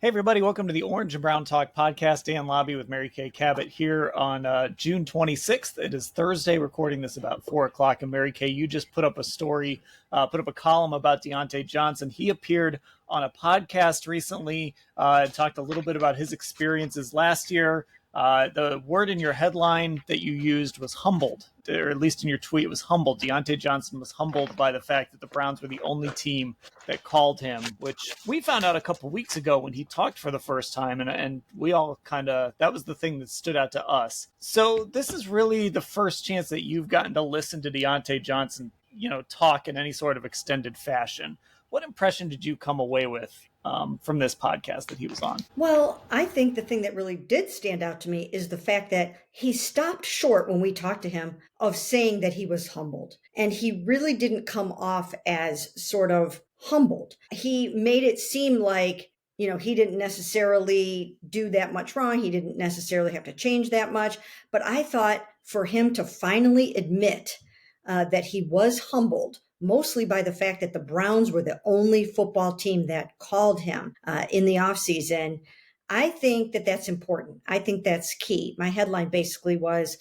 Hey, everybody. Welcome to the Orange and Brown Talk podcast. Dan Labbe with Mary Kay Cabot here on June 26th. It is Thursday, recording this about 4 o'clock. And Mary Kay, you just put up a story, put up a column about Diontae Johnson. He appeared on a podcast recently, talked a little bit about his experiences last year. The word in your headline that you used was humbled, or at least in your tweet, it was humbled. Diontae Johnson was humbled by the fact that the Browns were the only team that called him, which we found out a couple weeks ago when he talked for the first time. And we all that was the thing that stood out to us. So this is really the first chance that you've gotten to listen to Diontae Johnson, talk in any sort of extended fashion. What impression did you come away with from this podcast that he was on? Well, I think the thing that really did stand out to me is the fact that he stopped short when we talked to him of saying that he was humbled. And he really didn't come off as sort of humbled. He made it seem like, he didn't necessarily do that much wrong. He didn't necessarily have to change that much. But I thought for him to finally admit that he was humbled, mostly by the fact that the Browns were the only football team that called him in the offseason. I think that that's important. I think that's key. My headline basically was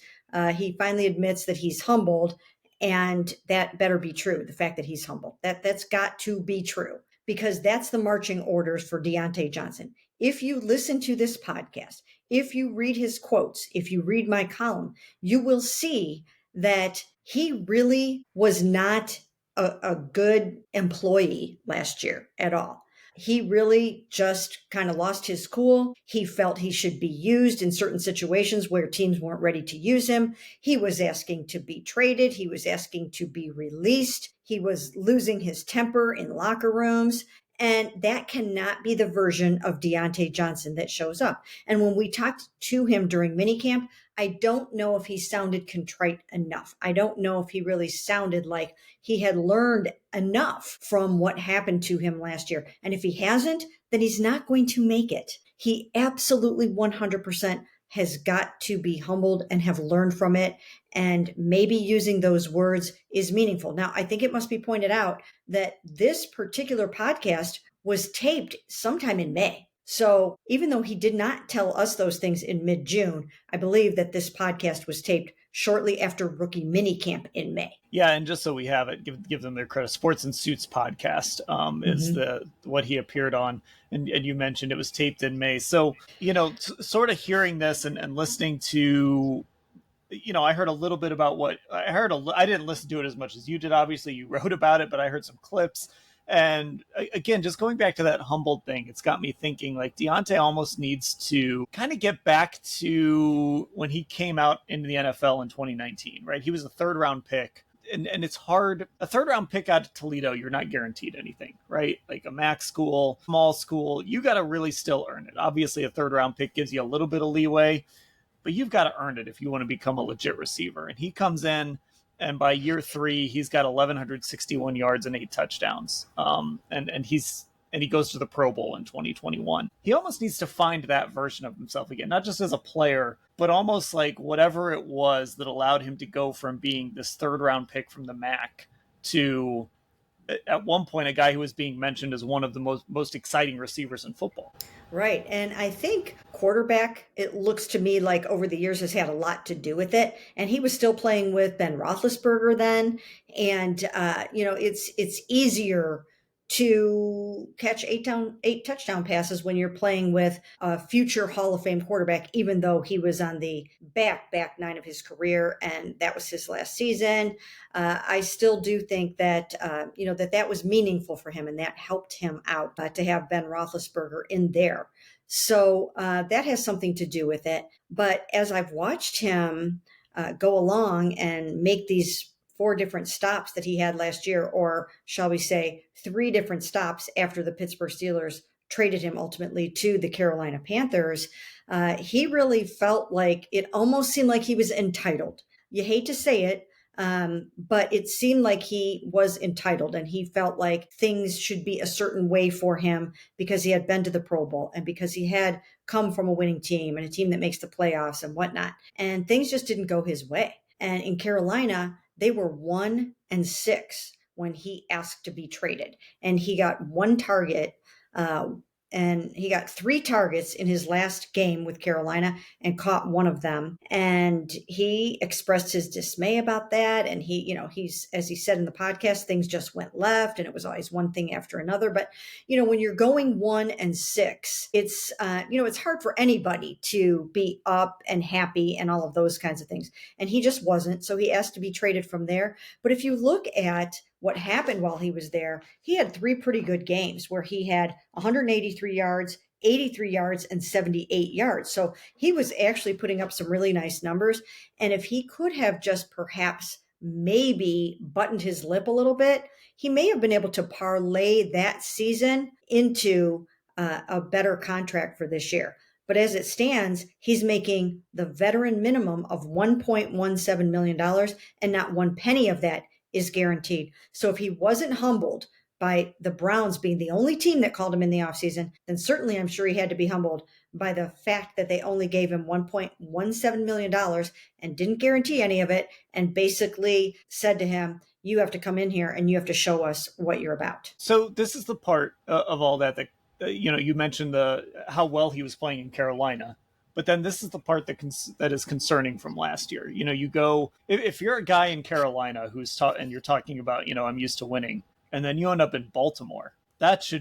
he finally admits that he's humbled, and that better be true, the fact that he's humbled. That's got to be true, because that's the marching orders for Diontae Johnson. If you listen to this podcast, if you read his quotes, if you read my column, you will see that he really was not a good employee last year at all. He really just kind of lost his cool. He felt he should be used in certain situations where teams weren't ready to use him. He was asking to be traded. He was asking to be released. He was losing his temper in locker rooms. And that cannot be the version of Diontae Johnson that shows up. And when we talked to him during minicamp, I don't know if he sounded contrite enough. I don't know if he really sounded like he had learned enough from what happened to him last year. And if he hasn't, then he's not going to make it. He absolutely 100% has got to be humbled and have learned from it. And maybe using those words is meaningful. Now, I think it must be pointed out that this particular podcast was taped sometime in May. So even though he did not tell us those things in mid-June, I believe that this podcast was taped shortly after rookie minicamp in May. Yeah, and just so we have it, give them their credit. Sports and Suits podcast is what he appeared on, and you mentioned it was taped in May. So sort of hearing this and listening to, I heard a little bit about what I heard. I didn't listen to it as much as you did. Obviously, you wrote about it, but I heard some clips. And again, just going back to that humbled thing, it's got me thinking like Diontae almost needs to kind of get back to when he came out into the NFL in 2019, right? He was a third round pick. And it's hard. A third round pick out of Toledo, you're not guaranteed anything, right? Like a MAC school, small school, you got to really still earn it. Obviously, a third round pick gives you a little bit of leeway, but you've got to earn it if you want to become a legit receiver. And he comes in, and by year 3, he's got 1,161 yards and 8 touchdowns. And he goes to the Pro Bowl in 2021. He almost needs to find that version of himself again, not just as a player, but almost like whatever it was that allowed him to go from being this third round pick from the MAC to, at one point, a guy who was being mentioned as one of the most exciting receivers in football. Right. And I think quarterback, it looks to me like over the years has had a lot to do with it. And he was still playing with Ben Roethlisberger then. And, it's easier to catch eight touchdown passes when you're playing with a future Hall of Fame quarterback, even though he was on the back 9 of his career and that was his last season. I still do think that, that was meaningful for him and that helped him out to have Ben Roethlisberger in there. So that has something to do with it. But as I've watched him go along and make these 4 different stops that he had last year, or shall we say 3 different stops after the Pittsburgh Steelers traded him ultimately to the Carolina Panthers, he really felt like it almost seemed like he was entitled. You hate to say it, but it seemed like he was entitled and he felt like things should be a certain way for him because he had been to the Pro Bowl and because he had come from a winning team and a team that makes the playoffs and whatnot. And things just didn't go his way. And in Carolina, they were 1-6 when he asked to be traded, and he got 1 target and he got 3 targets in his last game with Carolina and caught one of them. And he expressed his dismay about that. And he's, as he said in the podcast, things just went left and it was always one thing after another. But, when you're going 1-6, it's, it's hard for anybody to be up and happy and all of those kinds of things. And he just wasn't. So he asked to be traded from there. But if you look at what happened while he was there, he had 3 pretty good games where he had 183 yards, 83 yards, and 78 yards. So he was actually putting up some really nice numbers. And if he could have just perhaps maybe buttoned his lip a little bit, he may have been able to parlay that season into a better contract for this year. But as it stands, he's making the veteran minimum of $1.17 million, and not one penny of that is guaranteed. So if he wasn't humbled by the Browns being the only team that called him in the offseason, then certainly I'm sure he had to be humbled by the fact that they only gave him $1.17 million and didn't guarantee any of it, and basically said to him, you have to come in here and you have to show us what you're about. So this is the part of all that you mentioned how well he was playing in Carolina. But then this is the part that is concerning from last year. You go, if you're a guy in Carolina and you're talking about, I'm used to winning, and then you end up in Baltimore, that's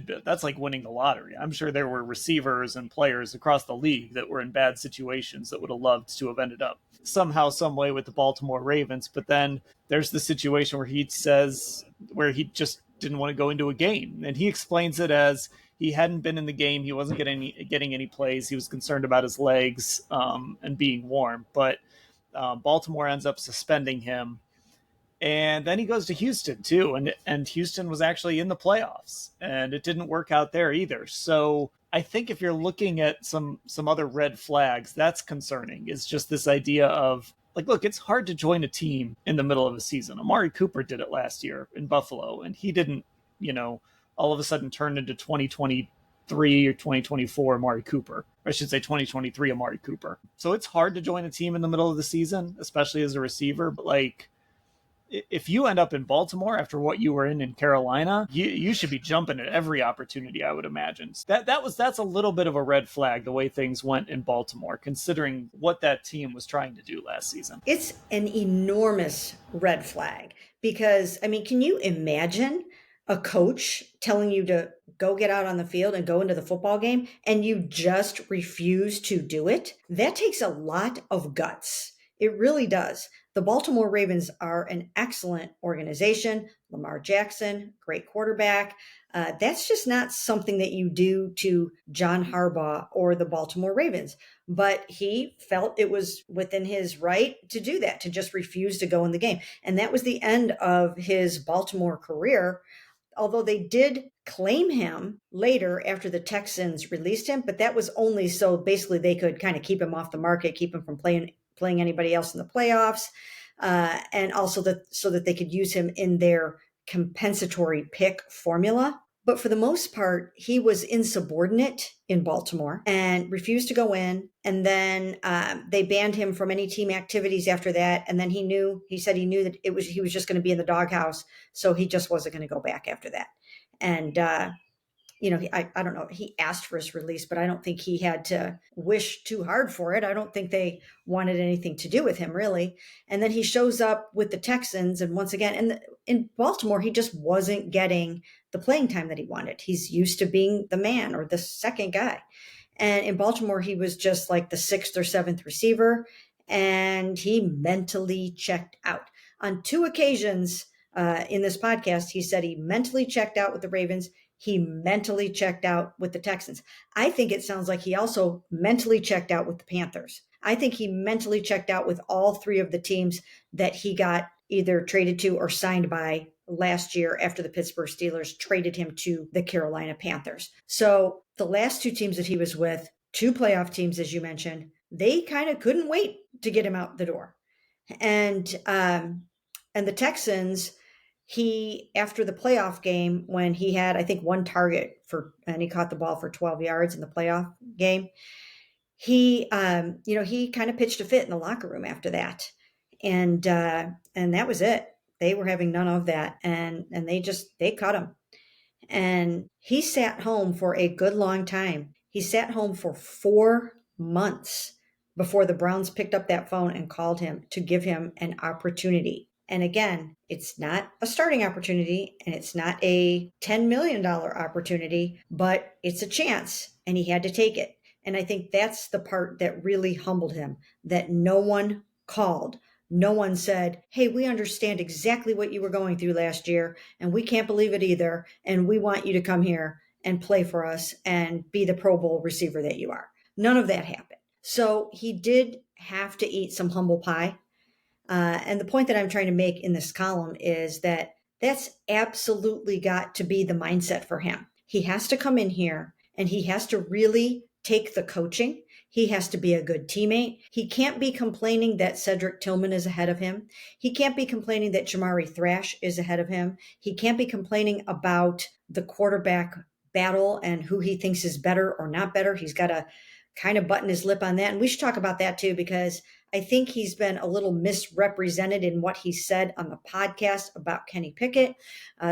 like winning the lottery. I'm sure there were receivers and players across the league that were in bad situations that would have loved to have ended up somehow, some way with the Baltimore Ravens. But then there's the situation where he just didn't want to go into a game, and he explains it as he hadn't been in the game. He wasn't getting any plays. He was concerned about his legs and being warm. But Baltimore ends up suspending him. And then he goes to Houston, too. And Houston was actually in the playoffs. And it didn't work out there either. So I think if you're looking at some other red flags, that's concerning. It's just this idea of, like, look, it's hard to join a team in the middle of a season. Amari Cooper did it last year in Buffalo. And he didn't, all of a sudden turned into 2023 or 2024 Amari Cooper. Or I should say 2023 Amari Cooper. So it's hard to join a team in the middle of the season, especially as a receiver. But, like, if you end up in Baltimore after what you were in Carolina, you should be jumping at every opportunity, I would imagine. That's a little bit of a red flag, the way things went in Baltimore, considering what that team was trying to do last season. It's an enormous red flag because, can you imagine a coach telling you to go get out on the field and go into the football game and you just refuse to do it? That takes a lot of guts. It really does. The Baltimore Ravens are an excellent organization. Lamar Jackson, great quarterback. That's just not something that you do to John Harbaugh or the Baltimore Ravens. But he felt it was within his right to do that, to just refuse to go in the game. And that was the end of his Baltimore career. Although they did claim him later after the Texans released him, but that was only so basically they could kind of keep him off the market, keep him from playing anybody else in the playoffs, and also so that they could use him in their compensatory pick formula. But for the most part, he was insubordinate in Baltimore and refused to go in. And then they banned him from any team activities after that. And then he said he knew that he was just going to be in the doghouse. So he just wasn't going to go back after that. And, I don't know, he asked for his release, but I don't think he had to wish too hard for it. I don't think they wanted anything to do with him, really. And then he shows up with the Texans. And once again, in Baltimore, he just wasn't getting the playing time that he wanted. He's used to being the man or the second guy. And in Baltimore, he was just like the 6th or 7th receiver. And he mentally checked out. On 2 occasions in this podcast, he said he mentally checked out with the Ravens. He mentally checked out with the Texans. I think it sounds like he also mentally checked out with the Panthers. I think he mentally checked out with all 3 of the teams that he got either traded to or signed by last year after the Pittsburgh Steelers traded him to the Carolina Panthers. So the last 2 teams that he was with, 2 playoff teams, as you mentioned, they kind of couldn't wait to get him out the door. And the Texans, after the playoff game, when he had, I think, 1 target and he caught the ball for 12 yards in the playoff game, he kind of pitched a fit in the locker room after that. And that was it. They were having none of that. And they cut him. And he sat home for a good long time. He sat home for 4 months before the Browns picked up that phone and called him to give him an opportunity. And again, it's not a starting opportunity and it's not a $10 million opportunity, but it's a chance and he had to take it. And I think that's the part that really humbled him, that no one called. No one said, hey, we understand exactly what you were going through last year, and we can't believe it either. And we want you to come here and play for us and be the Pro Bowl receiver that you are. None of that happened. So he did have to eat some humble pie. And the point that I'm trying to make in this column is that that's absolutely got to be the mindset for him. He has to come in here and he has to really take the coaching. He has to be a good teammate. He can't be complaining that Cedric Tillman is ahead of him. He can't be complaining that Jamari Thrash is ahead of him. He can't be complaining about the quarterback battle and who he thinks is better or not better. He's got to kind of button his lip on that. And we should talk about that too, because I think he's been a little misrepresented in what he said on the podcast about Kenny Pickett.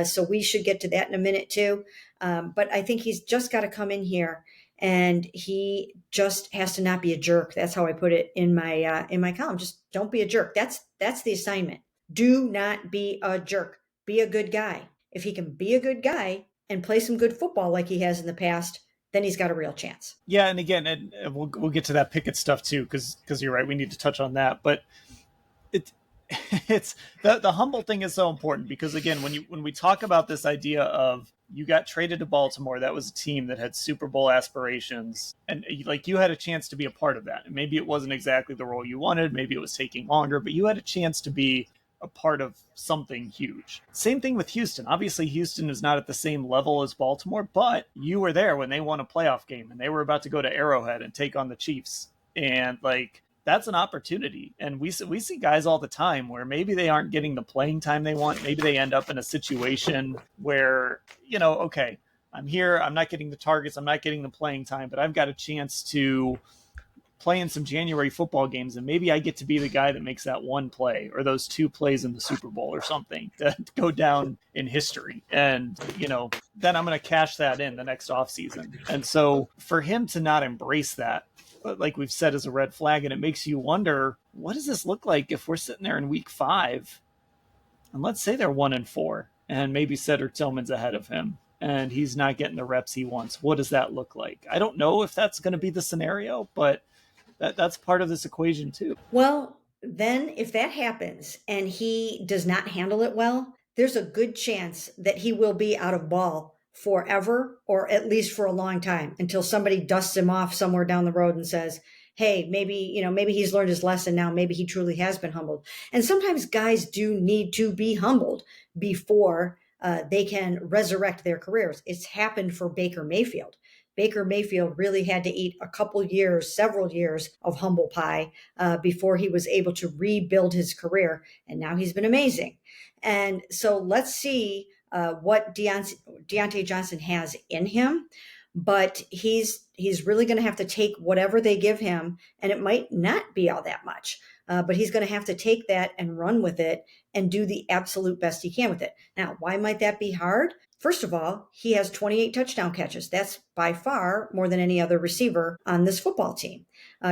So we should get to that in a minute too. But I think he's just got to come in here and he just has to not be a jerk. That's how I put it in my column. Just don't be a jerk. That's the assignment. Do not be a jerk. Be a good guy. If he can be a good guy and play some good football like he has in the past, then he's got a real chance. Yeah, and again, and we'll get to that Pickett stuff too, because you're right, we need to touch on that. But it it's the humble thing is so important, because again, when we talk about this idea of you got traded to Baltimore, that was a team that had Super Bowl aspirations, and like you had a chance to be a part of that. And maybe it wasn't exactly the role you wanted, maybe it was taking longer, but you had a chance to be a part of something huge. Same thing with Houston. Obviously, Houston is not at the same level as Baltimore, but you were there when they won a playoff game and they were about to go to Arrowhead and take on the Chiefs. And like, that's an opportunity. And we see guys all the time where maybe they aren't getting the playing time they want. Maybe they end up in a situation where, okay, I'm here, I'm not getting the targets, I'm not getting the playing time, but I've got a chance to play in some January football games, and maybe I get to be the guy that makes that one play or those two plays in the Super Bowl or something that go down in history. And, then I'm going to cash that in the next offseason. And so for him to not embrace that, like we've said, is a red flag. And it makes you wonder, what does this look like if we're sitting there in week 5 and let's say they're 1-4 and maybe Cedric Tillman's ahead of him and he's not getting the reps he wants? What does that look like? I don't know if that's going to be the scenario, but that's part of this equation too. Well, then if that happens and he does not handle it well, there's a good chance that he will be out of ball forever, or at least for a long time, until somebody dusts him off somewhere down the road and says, hey, maybe he's learned his lesson now. Maybe he truly has been humbled. And sometimes guys do need to be humbled before they can resurrect their careers. It's happened for Baker Mayfield. Baker Mayfield really had to eat several years of humble pie before he was able to rebuild his career. And now he's been amazing. And so let's see what Diontae Johnson has in him. But he's really going to have to take whatever they give him, and it might not be all that much. But he's going to have to take that and run with it and do the absolute best he can with it. Now, why might that be hard? First of all, he has 28 touchdown catches. That's by far more than any other receiver on this football team.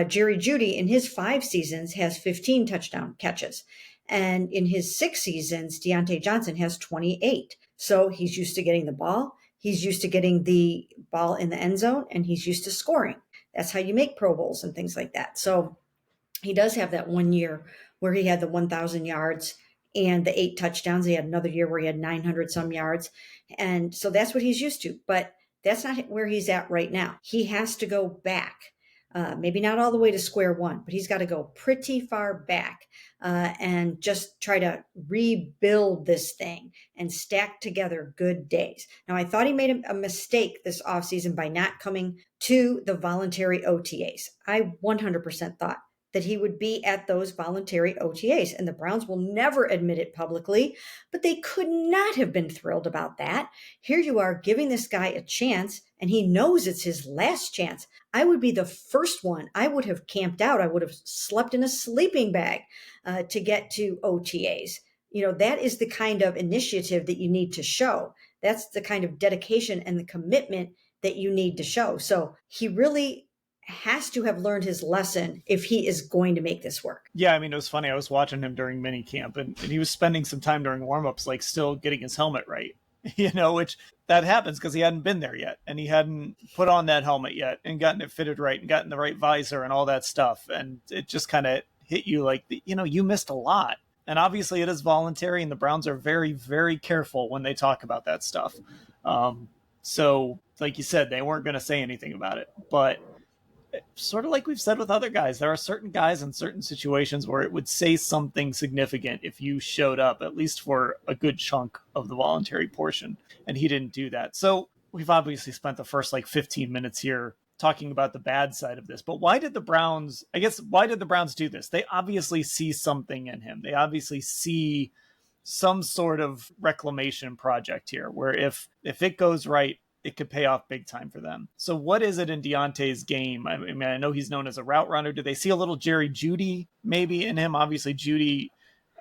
Jerry Jeudy, in his 5 seasons, has 15 touchdown catches. And in his 6 seasons, Diontae Johnson has 28. So he's used to getting the ball. He's used to getting the ball in the end zone, and he's used to scoring. That's how you make Pro Bowls and things like that. So he does have that one year where he had the 1,000 yards and the 8 touchdowns. He had another year where he had 900 some yards. And so that's what he's used to. But that's not where he's at right now. He has to go back. Maybe not all the way to square one, but he's got to go pretty far back and just try to rebuild this thing and stack together good days. Now, I thought he made a mistake this offseason by not coming to the voluntary OTAs. I 100% thought that he would be at those voluntary OTAs. And the Browns will never admit it publicly, but they could not have been thrilled about that. Here you are giving this guy a chance, and he knows it's his last chance. I would be the first one. I would have camped out. I would have slept in a sleeping bag to get to OTAs. That is the kind of initiative that you need to show. That's the kind of dedication and the commitment that you need to show. So he really has to have learned his lesson if he is going to make this work. Yeah, I mean, it was funny. I was watching him during mini camp, and he was spending some time during warmups, like still getting his helmet right. Which that happens because he hadn't been there yet, and he hadn't put on that helmet yet, and gotten it fitted right, and gotten the right visor, and all that stuff. And it just kind of hit you like, you missed a lot. And obviously, it is voluntary, and the Browns are very, very careful when they talk about that stuff. So, like you said, they weren't going to say anything about it, but sort of like we've said with other guys, there are certain guys in certain situations where it would say something significant if you showed up, at least for a good chunk of the voluntary portion. And he didn't do that. So we've obviously spent the first 15 minutes here talking about the bad side of this. But why did the Browns do this? They obviously see something in him. They obviously see some sort of reclamation project here where if it goes right, it could pay off big time for them. So what is it in Diontae's game? I mean, I know he's known as a route runner. Do they see a little Jerry Jeudy maybe in him? Obviously, Jeudy,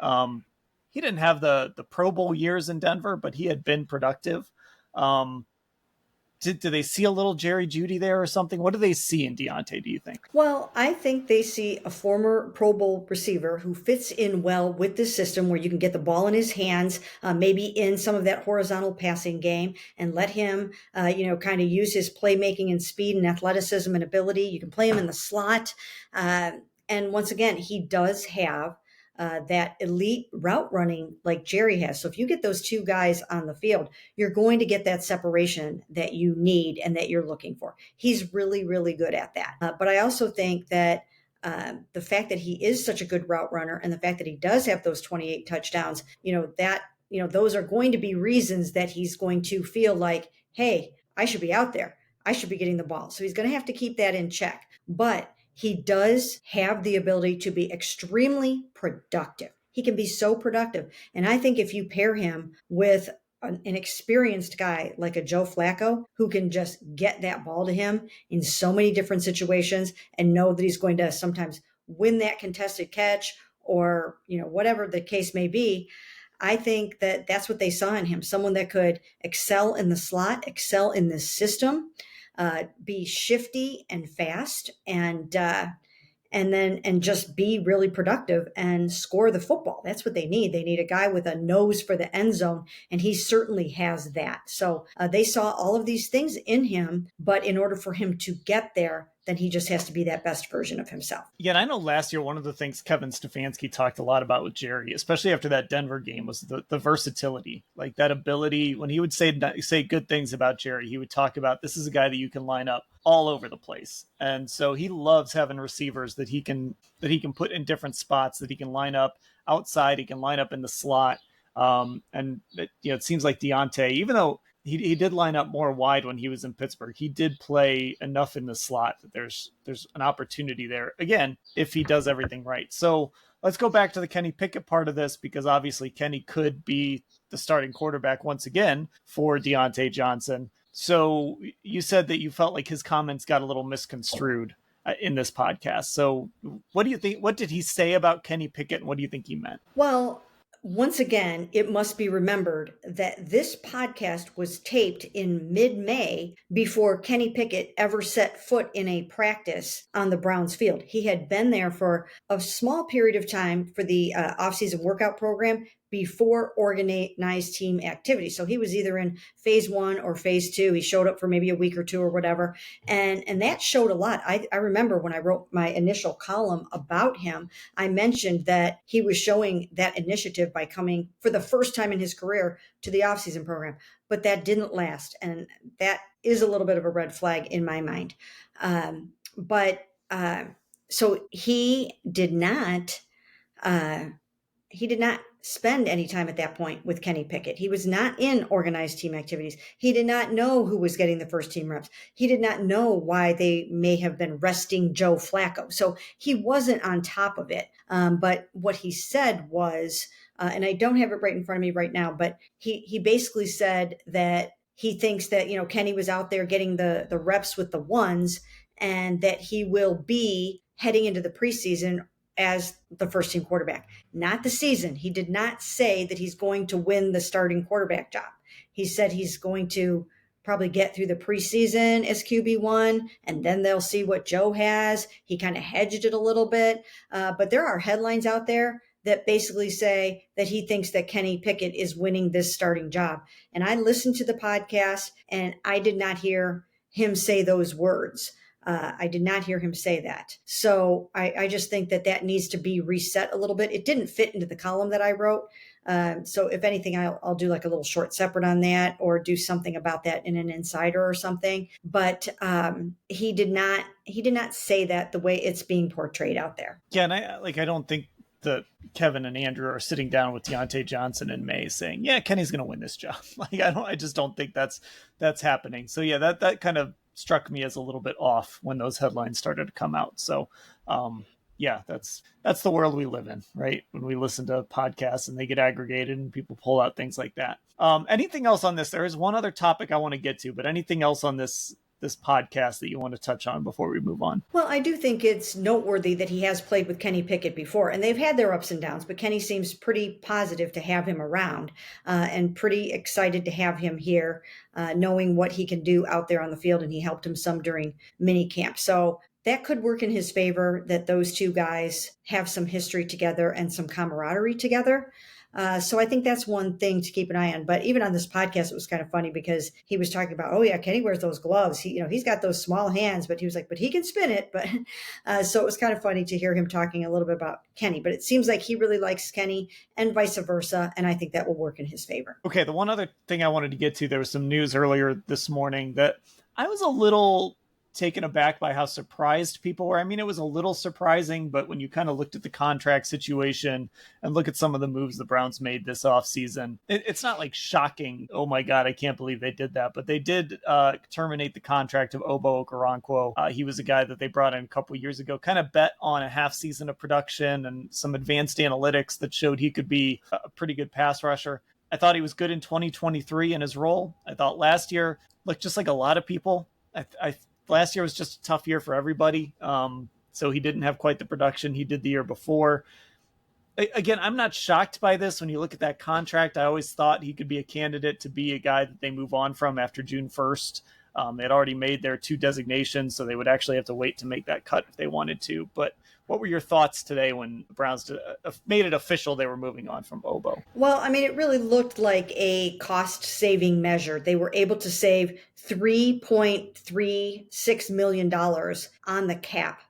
he didn't have the Pro Bowl years in Denver, but he had been productive. Do they see a little Jerry Jeudy there or something? What do they see in Diontae, do you think? Well, I think they see a former Pro Bowl receiver who fits in well with this system where you can get the ball in his hands, maybe in some of that horizontal passing game, and let him, kind of use his playmaking and speed and athleticism and ability. You can play him in the slot. And once again, he does have that elite route running like Jerry has. So if you get those two guys on the field, you're going to get that separation that you need and that you're looking for. He's really, really good at that. But I also think that the fact that he is such a good route runner and the fact that he does have those 28 touchdowns, those are going to be reasons that he's going to feel like, hey, I should be out there. I should be getting the ball. So he's going to have to keep that in check. But he does have the ability to be extremely productive. He can be so productive. And I think if you pair him with an experienced guy like a Joe Flacco who can just get that ball to him in so many different situations and know that he's going to sometimes win that contested catch or, whatever the case may be, I think that that's what they saw in him. Someone that could excel in the slot, excel in this system, be shifty and fast, and just be really productive and score the football. That's what they need. They need a guy with a nose for the end zone, and he certainly has that. So they saw all of these things in him, but in order for him to get there, then he just has to be that best version of himself. Yeah, and I know last year one of the things Kevin Stefanski talked a lot about with Jerry, especially after that Denver game, was the versatility, like that ability. When he would say good things about Jerry, he would talk about this is a guy that you can line up all over the place, and so he loves having receivers that he can put in different spots, that he can line up outside, he can line up in the slot, it seems like Diontae, even though he did line up more wide when he was in Pittsburgh, he did play enough in the slot that there's an opportunity there, again, if he does everything right. So let's go back to the Kenny Pickett part of this, because obviously Kenny could be the starting quarterback once again for Diontae Johnson. So you said that you felt like his comments got a little misconstrued in this podcast. So what do you think? What did he say about Kenny Pickett, and what do you think he meant? Well, once again, it must be remembered that this podcast was taped in mid-May before Kenny Pickett ever set foot in a practice on the Browns field. He had been there for a small period of time for the offseason workout program before organized team activity. So he was either in phase 1 or phase 2. He showed up for maybe a week or two or whatever. And that showed a lot. I remember when I wrote my initial column about him, I mentioned that he was showing that initiative by coming for the first time in his career to the offseason program. But that didn't last. And that is a little bit of a red flag in my mind. So he did not spend any time at that point with Kenny Pickett. He was not in organized team activities. He did not know who was getting the first team reps. He did not know why they may have been resting Joe Flacco. So he wasn't on top of it. But what he said was, and I don't have it right in front of me right now, but he basically said that he thinks that, Kenny was out there getting the reps with the ones, and that he will be heading into the preseason as the first team quarterback, not the season. He did not say that he's going to win the starting quarterback job. He said he's going to probably get through the preseason as QB1, and then they'll see what Joe has. He kind of hedged it a little bit. But there are headlines out there that basically say that he thinks that Kenny Pickett is winning this starting job. And I listened to the podcast, and I did not hear him say those words. I did not hear him say that. So I just think that that needs to be reset a little bit. It didn't fit into the column that I wrote. So if anything, I'll do like a little short separate on that, or do something about that in an insider or something. But he did not say that the way it's being portrayed out there. Yeah, and I don't think that Kevin and Andrew are sitting down with Diontae Johnson in May saying, "Yeah, Kenny's going to win this job." I just don't think that's happening. So yeah, that kind of struck me as a little bit off when those headlines started to come out. So yeah, that's the world we live in, right? When we listen to podcasts and they get aggregated and people pull out things like that. Anything else on this? There is one other topic I want to get to, but anything else on this podcast that you want to touch on before we move on? Well, I do think it's noteworthy that he has played with Kenny Pickett before, and they've had their ups and downs, but Kenny seems pretty positive to have him around, and pretty excited to have him here, knowing what he can do out there on the field, and he helped him some during mini camp. So that could work in his favor, that those two guys have some history together and some camaraderie together. So I think that's one thing to keep an eye on. But even on this podcast, it was kind of funny because he was talking about, oh yeah, Kenny wears those gloves. He's got those small hands, but he was like, but he can spin it. But so it was kind of funny to hear him talking a little bit about Kenny. But it seems like he really likes Kenny and vice versa, and I think that will work in his favor. Okay, the one other thing I wanted to get to, there was some news earlier this morning that I was a little taken aback by how surprised people were. I mean, it was a little surprising, but when you kind of looked at the contract situation and look at some of the moves the Browns made this offseason, it's not like shocking. Oh my God, I can't believe they did that. But they did terminate the contract of Obo Okoronkwo. He was a guy that they brought in a couple years ago, kind of bet on a half season of production and some advanced analytics that showed he could be a pretty good pass rusher. I thought he was good in 2023 in his role. I thought last year looked just like a lot of people. Last year was just a tough year for everybody. So he didn't have quite the production he did the year before. Again, I'm not shocked by this. When you look at that contract, I always thought he could be a candidate to be a guy that they move on from after June 1st. They'd already made their 2 designations, so they would actually have to wait to make that cut if they wanted to. But what were your thoughts today when the Browns made it official they were moving on from Obo? Well, I mean, it really looked like a cost-saving measure. They were able to save $3.36 million on the cap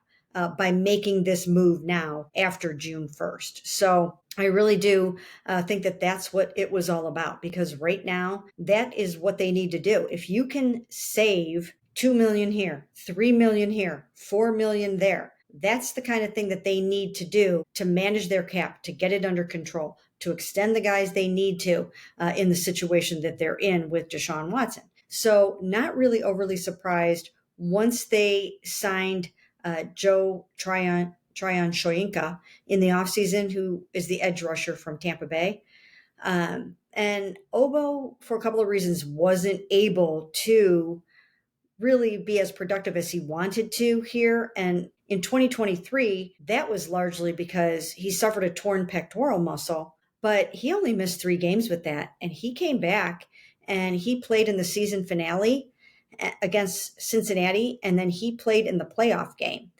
by making this move now after June 1st. So I really do think that that's what it was all about, because right now that is what they need to do. If you can save $2 million here, $3 million here, $4 million there, that's the kind of thing that they need to do to manage their cap, to get it under control, to extend the guys they need to in the situation that they're in with Deshaun Watson. So not really overly surprised once they signed Joe Tryon Shoyinka in the offseason, who is the edge rusher from Tampa Bay. And Obo, for a couple of reasons, wasn't able to really be as productive as he wanted to here. And in 2023, that was largely because he suffered a torn pectoral muscle, but he only missed 3 games with that. And he came back and he played in the season finale against Cincinnati. And then he played in the playoff game.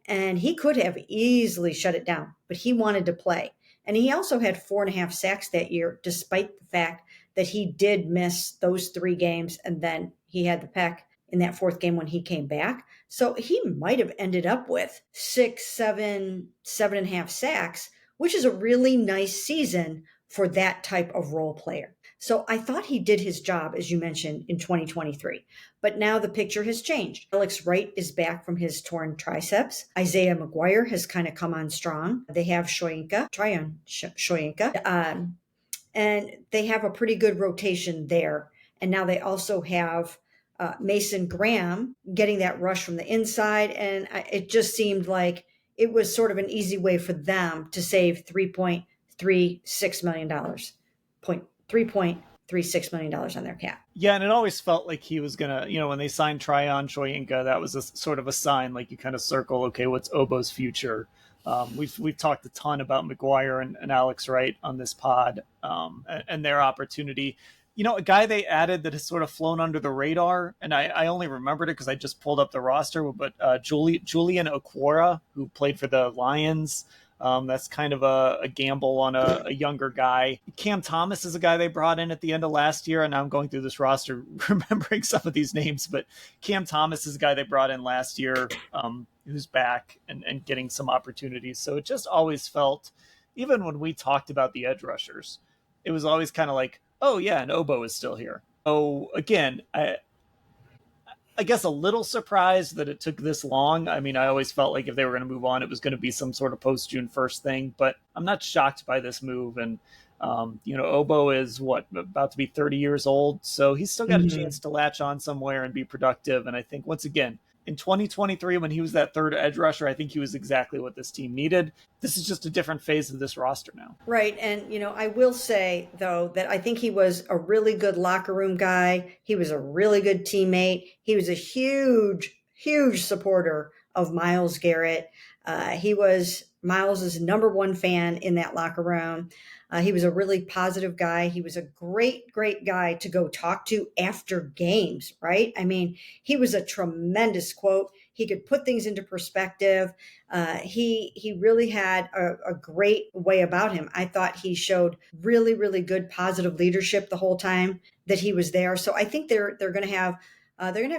And he could have easily shut it down, but he wanted to play. And he also had 4.5 sacks that year, despite the fact that he did miss those 3 games. And then he had the pec in that 4th game when he came back. So he might have ended up with 6, 7, 7.5 sacks, which is a really nice season for that type of role player. So I thought he did his job, as you mentioned, in 2023. But now the picture has changed. Alex Wright is back from his torn triceps. Isaiah McGuire has kind of come on strong. They have Tryon Shoyinka, and they have a pretty good rotation there. And now they also have Mason Graham getting that rush from the inside. And it just seemed like it was sort of an easy way for them to save $3.36 million. $3.36 million on their cap. Yeah, and it always felt like he was going to, when they signed Tryon Shoyinka, that was a sort of a sign, like you kind of circle, okay, what's Obo's future? We've talked a ton about McGuire and Alex Wright on this pod and their opportunity. A guy they added that has sort of flown under the radar, and I only remembered it because I just pulled up the roster, but Julian Okwara, who played for the Lions. That's kind of a gamble on a younger guy. Cam Thomas is a guy they brought in at the end of last year, and now I'm going through this roster remembering some of these names, but Cam Thomas is a guy they brought in last year, who's back and getting some opportunities. So it just always felt, even when we talked about the edge rushers, it was always kind of like, oh yeah, and Obo is still here. So again, I guess a little surprised that it took this long. I mean, I always felt like if they were going to move on, it was going to be some sort of post June 1st thing, but I'm not shocked by this move. And, Obo is about to be 30 years old. So he's still got a chance to latch on somewhere and be productive. And I think once again, in 2023, when he was that third edge rusher, I think he was exactly what this team needed. This is just a different phase of this roster now. Right. And, I will say, though, that I think he was a really good locker room guy. He was a really good teammate. He was a huge, huge supporter of Myles Garrett. He was Myles's number one fan in that locker room. He was a really positive guy. He was a great, great guy to go talk to after games, right? I mean, he was a tremendous quote. He could put things into perspective. He really had a great way about him. I thought he showed really, really good positive leadership the whole time that he was there. So I think they're going to have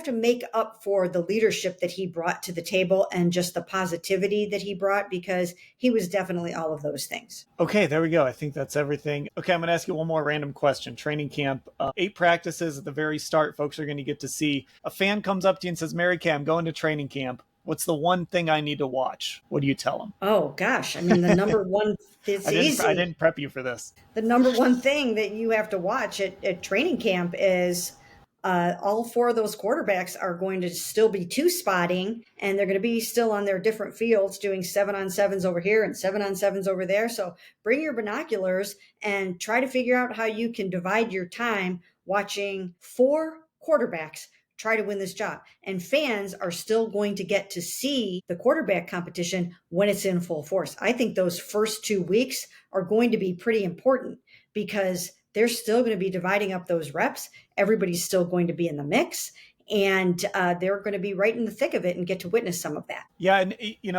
to make up for the leadership that he brought to the table and just the positivity that he brought, because he was definitely all of those things. Okay, there we go. I think that's everything. Okay, I'm going to ask you one more random question. Training camp, 8 practices at the very start. Folks are going to get to see a fan comes up to you and says, Mary Kay, I'm going to training camp. What's the one thing I need to watch? What do you tell them? Oh, gosh. I mean, the number one, it's easy. I didn't prep you for this. The number one thing that you have to watch at training camp is all 4 of those quarterbacks are going to still be 2-spotting, and they're going to be still on their different fields doing 7-on-7s over here and 7-on-7s over there. So bring your binoculars and try to figure out how you can divide your time watching 4 quarterbacks try to win this job. And fans are still going to get to see the quarterback competition when it's in full force. I think those first 2 weeks are going to be pretty important, because they're still going to be dividing up those reps. Everybody's still going to be in the mix, and they're going to be right in the thick of it and get to witness some of that. Yeah, and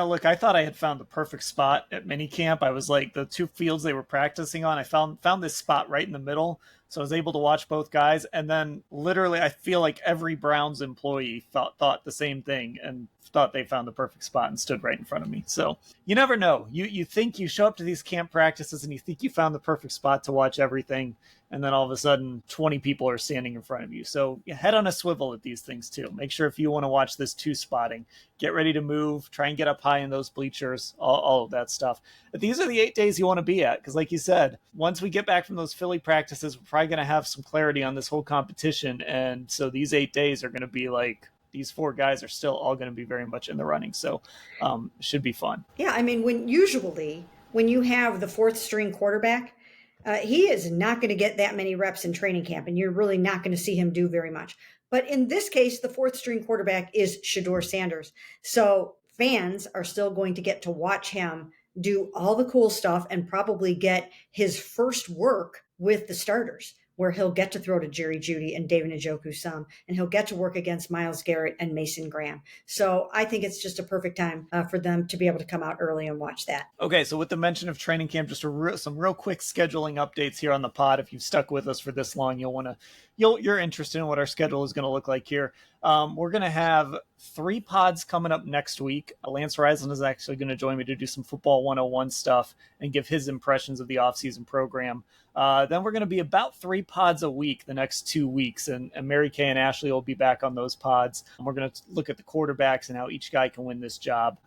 look, I thought I had found the perfect spot at minicamp. I was like, the 2 fields they were practicing on, I found this spot right in the middle, so I was able to watch both guys. And then literally, I feel like every Browns employee thought the same thing and thought they found the perfect spot and stood right in front of me. So you never know. You think you show up to these camp practices and you think you found the perfect spot to watch everything, and then all of a sudden 20 people are standing in front of you. So head on a swivel at these things too. Make sure if you want to watch this 2-spotting, get ready to move, try and get up high in those bleachers, all of that stuff. But these are the 8 days you want to be at, because like you said, once we get back from those Philly practices, we're probably going to have some clarity on this whole competition. And so these 8 days are going to be like, these 4 guys are still all going to be very much in the running. So should be fun. Yeah, I mean, when you have the 4th string quarterback, he is not going to get that many reps in training camp, and you're really not going to see him do very much. But in this case, the 4th string quarterback is Shedeur Sanders. So fans are still going to get to watch him do all the cool stuff and probably get his first work with the starters, where he'll get to throw to Jerry Jeudy and David Njoku some, and he'll get to work against Myles Garrett and Mason Graham. So I think it's just a perfect time for them to be able to come out early and watch that. Okay, so with the mention of training camp, just some real quick scheduling updates here on the pod. If you've stuck with us for this long, you're interested in what our schedule is going to look like here. We're going to have 3 pods coming up next week. Lance Reisland is actually going to join me to do some football 101 stuff and give his impressions of the offseason program. Then we're going to be about 3 pods a week the next 2 weeks, and Mary Kay and Ashley will be back on those pods. We're going to look at the quarterbacks and how each guy can win this job.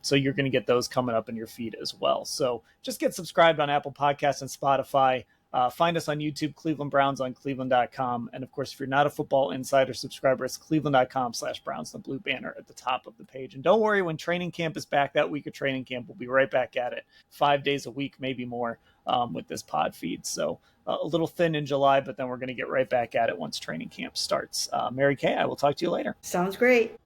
So you're going to get those coming up in your feed as well. So just get subscribed on Apple Podcasts and Spotify. Find us on YouTube, Cleveland Browns on cleveland.com. And of course, if you're not a Football Insider subscriber, it's cleveland.com/Browns, the blue banner at the top of the page. And don't worry, when training camp is back, that week of training camp, we'll be right back at it 5 days a week, maybe more, with this pod feed. So a little thin in July, but then we're going to get right back at it once training camp starts. Mary Kay, I will talk to you later. Sounds great.